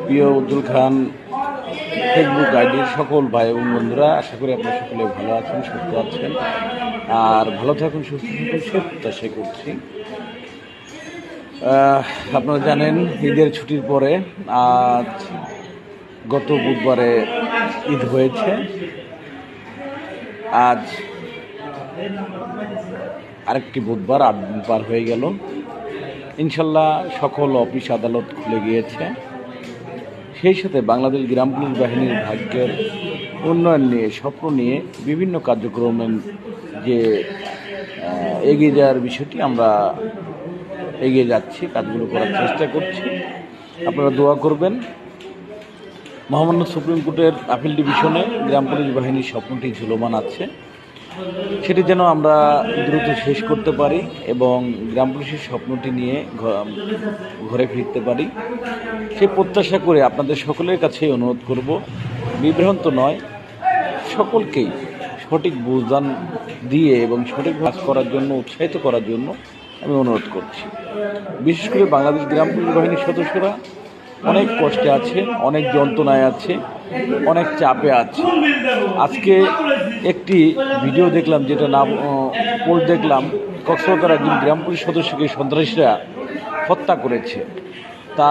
প্রিয় উজ্জ্বল খান ফেসবুক আইডির সকল ভাই এবং বন্ধুরা, আশা করি আপনারা সকলে ভালো আছেন, সুস্থ আছেন, আর ভালো থাকুন, সুস্থ থাকুন সে প্রত্যাশা করছি। আপনারা জানেন ঈদের ছুটির পরে আজ গত বুধবারে ঈদ হয়েছে। আজ আরেকটি বুধবার, 8 দিন পার হয়ে গেল। ইনশাল্লাহ সকল অফিস আদালত খুলে গিয়েছে। সেই সাথে বাংলাদেশ গ্রাম পুলিশ বাহিনীর ভাগ্যের উন্নয়ন নিয়ে, স্বপ্ন নিয়ে বিভিন্ন কার্যক্রমের যে এগিয়ে যাওয়ার বিষয়টি আমরা এগিয়ে যাচ্ছি, কাজগুলো করার চেষ্টা করছি। আপনারা দোয়া করবেন। মহামান্য সুপ্রিম কোর্টের আপিল ডিভিশনে গ্রাম পুলিশ বাহিনীর স্বপ্নটি ঝুলমান আছে, সেটি যেন আমরা দ্রুত শেষ করতে পারি এবং গ্রাম পুলিশের স্বপ্নটি নিয়ে ঘরে ফিরতে পারি, সেই প্রত্যাশা করে আপনাদের সকলের কাছেই অনুরোধ করব, বিভ্রান্ত নয়, সকলকেই সঠিক বুঝদান দিয়ে এবং সঠিক কাজ করার জন্য, উৎসাহিত করার জন্য আমি অনুরোধ করছি। বিশেষ করে বাংলাদেশ গ্রাম পুলিশ বাহিনীর সদস্যরা অনেক কষ্টে আছে, অনেক যন্ত্রণায় আছে, অনেক চাপে আছে। আজকে একটি ভিডিও দেখলাম, যেটা নাম পোস্ট দেখলাম, কক্সবাজার একজন গ্রাম পুলিশ সদস্যকে সন্ত্রাসীরা হত্যা করেছে। তা